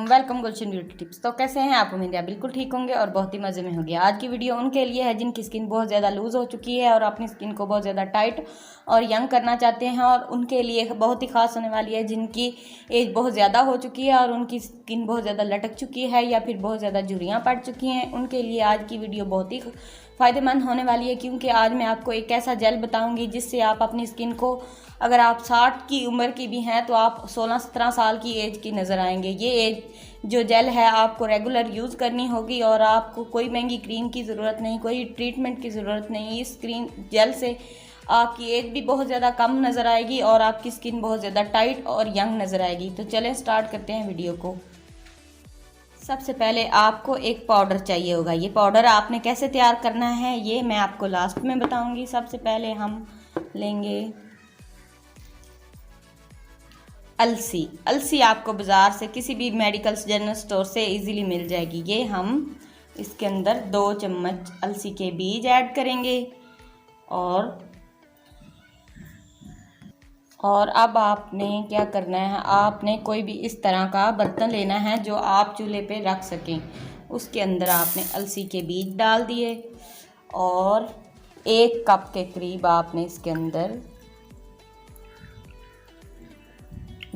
Welcome गुलशन beauty tips. तो कैसे हैं आप? उम्मीद है बिल्कुल ठीक होंगे और बहुत ही मज़े में होंगे। आज की वीडियो उनके लिए है जिनकी स्किन बहुत ज़्यादा लूज़ हो चुकी है और अपनी स्किन को बहुत ज़्यादा टाइट और यंग करना चाहते हैं, और उनके लिए बहुत ही खास होने वाली है जिनकी एज बहुत ज़्यादा हो चुकी है और उनकी स्किन बहुत ज़्यादा लटक चुकी है या फिर बहुत ज़्यादा झुर्रियाँ पड़ चुकी हैं। उनके लिए आज की वीडियो बहुत ही फ़ायदेमंद होने वाली है, क्योंकि आज मैं आपको एक ऐसा जेल बताऊंगी जिससे आप अपनी स्किन को, अगर आप 60 की उम्र की भी हैं तो आप 16-17 साल की एज की नज़र आएंगे। ये एज जो जेल है आपको रेगुलर यूज़ करनी होगी और आपको कोई महंगी क्रीम की ज़रूरत नहीं, कोई ट्रीटमेंट की ज़रूरत नहीं। इस क्रीम जेल से आपकी एज भी बहुत ज़्यादा कम नज़र आएगी और आपकी स्किन बहुत ज़्यादा टाइट और यंग नज़र आएगी। तो चलें स्टार्ट करते हैं वीडियो को। सबसे पहले आपको एक पाउडर चाहिए होगा। ये पाउडर आपने कैसे तैयार करना है ये मैं आपको लास्ट में बताऊंगी। सबसे पहले हम लेंगे अलसी। अलसी आपको बाज़ार से किसी भी मेडिकल जनरल स्टोर से इजीली मिल जाएगी। ये हम इसके अंदर 2 चम्मच अलसी के बीज ऐड करेंगे और अब आपने क्या करना है, आपने कोई भी इस तरह का बर्तन लेना है जो आप चूल्हे पे रख सकें। उसके अंदर आपने अलसी के बीज डाल दिए और 1 कप के करीब आपने इसके अंदर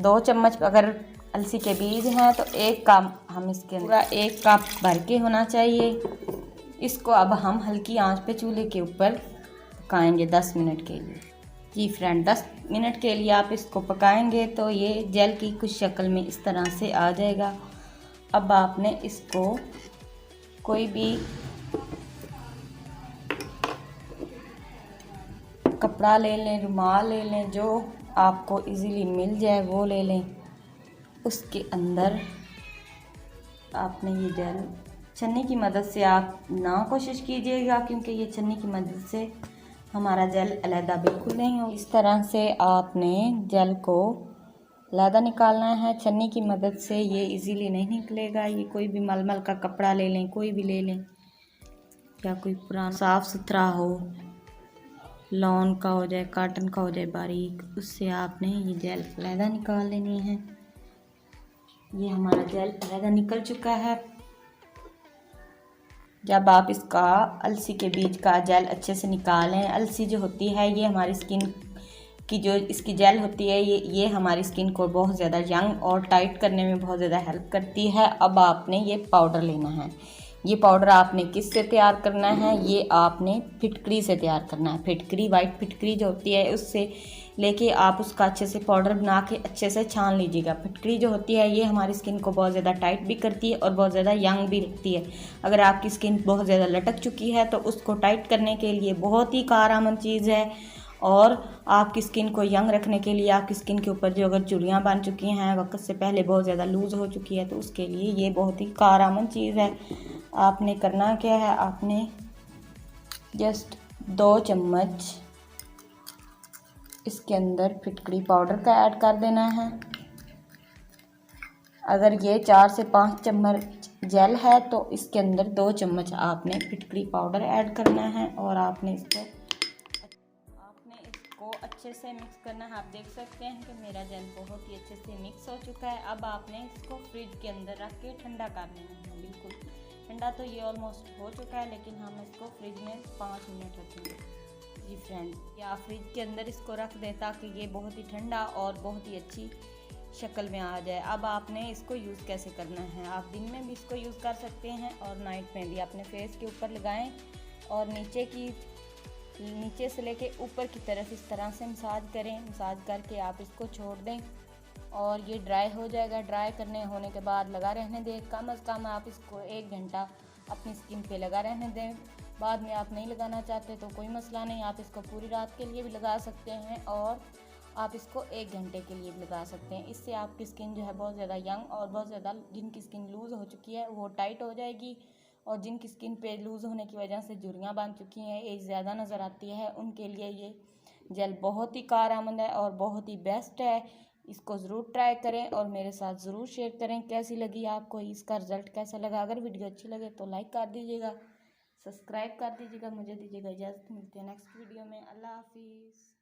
2 चम्मच, अगर अलसी के बीज हैं तो 1 कप हम इसके अंदर पूरा 1 कप भर के होना चाहिए। इसको अब हम हल्की आंच पे चूल्हे के ऊपर पकाएंगे 10 मिनट के लिए। जी फ्रेंड, 10 मिनट के लिए आप इसको पकाएंगे तो ये जेल की कुछ शक्ल में इस तरह से आ जाएगा। अब आपने इसको कोई भी कपड़ा ले लें, रुमाल ले लें, जो आपको इजीली मिल जाए वो ले लें। उसके अंदर आपने ये जेल छन्नी की मदद से आप ना कोशिश कीजिएगा, क्योंकि ये छन्नी की मदद से हमारा जेल अलहदा बिल्कुल नहीं हो। इस तरह से आपने जेल को अलहदा निकालना है छन्नी की मदद से। ये इजीली नहीं निकलेगा। ये कोई भी मलमल का कपड़ा ले लें, कोई भी ले लें, या कोई पुराना साफ़ सुथरा हो, लॉन का हो जाए, कॉटन का हो जाए बारीक, उससे आपने ये जेल अलहदा निकाल लेनी है। ये हमारा जेल अलहदा निकल चुका है। जब आप इसका अलसी के बीज का जेल अच्छे से निकालें, अलसी जो होती है ये हमारी स्किन की जो इसकी जेल होती है ये हमारी स्किन को बहुत ज़्यादा यंग और टाइट करने में बहुत ज़्यादा हेल्प करती है। अब आपने ये पाउडर लेना है। ये पाउडर आपने किस से तैयार करना है? ये आपने फिटकरी से तैयार करना है। फिटकरी, वाइट फिटकरी जो होती है उससे लेके आप उसका अच्छे से पाउडर बना के अच्छे से छान लीजिएगा। फिटकरी जो होती है ये हमारी स्किन को बहुत ज़्यादा टाइट भी करती है और बहुत ज़्यादा यंग भी रखती है। अगर आपकी स्किन बहुत ज़्यादा लटक चुकी है तो उसको टाइट करने के लिए बहुत ही कारगर चीज़ है, और आपकी स्किन को यंग रखने के लिए, आपकी स्किन के ऊपर जो अगर चुर्रियाँ बन चुकी हैं, वक्त से पहले बहुत ज़्यादा लूज़ हो चुकी है, तो उसके लिए ये बहुत ही कारगर चीज़ है। आपने करना क्या है, आपने जस्ट 2 चम्मच इसके अंदर फिटकरी पाउडर का ऐड कर देना है। अगर ये 4 से 5 चम्मच जेल है तो इसके अंदर 2 चम्मच आपने फिटकरी पाउडर ऐड करना है और आपने इसको अच्छे से मिक्स करना है। आप देख सकते हैं कि मेरा जेल बहुत ही अच्छे से मिक्स हो चुका है। अब आपने इसको फ्रिज के अंदर रख के ठंडा कर लेना है। बिल्कुल ठंडा तो ये ऑलमोस्ट हो चुका है, लेकिन हम इसको फ्रिज में 5 मिनट रखेंगे। जी फ्रेंड्स, या फ्रिज के अंदर इसको रख दें ताकि ये बहुत ही ठंडा और बहुत ही अच्छी शक्ल में आ जाए। अब आपने इसको यूज़ कैसे करना है, आप दिन में भी इसको यूज़ कर सकते हैं और नाइट में भी। अपने फेस के ऊपर लगाएं और नीचे से लेके ऊपर की तरफ इस तरह से मसाज करें। मसाज करके आप इसको छोड़ दें और ये ड्राई हो जाएगा। ड्राई होने के बाद लगा रहने दें। कम से कम आप इसको 1 घंटा अपनी स्किन पे लगा रहने दें। बाद में आप नहीं लगाना चाहते तो कोई मसला नहीं, आप इसको पूरी रात के लिए भी लगा सकते हैं और आप इसको 1 घंटे के लिए भी लगा सकते हैं। इससे आपकी स्किन जो है बहुत ज़्यादा यंग और बहुत ज़्यादा, जिनकी स्किन लूज़ हो चुकी है वो टाइट हो जाएगी, और जिनकी स्किन पे लूज़ होने की वजह से झुर्रियाँ बन चुकी हैं, एज ज़्यादा नज़र आती है, उनके लिए ये जेल बहुत ही कारगर है और बहुत ही बेस्ट है। इसको ज़रूर ट्राई करें और मेरे साथ ज़रूर शेयर करें कैसी लगी आपको, इसका रिज़ल्ट कैसा लगा। अगर वीडियो अच्छी लगे तो लाइक कर दीजिएगा, सब्सक्राइब कर दीजिएगा। मुझे दीजिएगा इजाज़त, मिलते हैं नेक्स्ट वीडियो में। अल्लाह हाफिज़।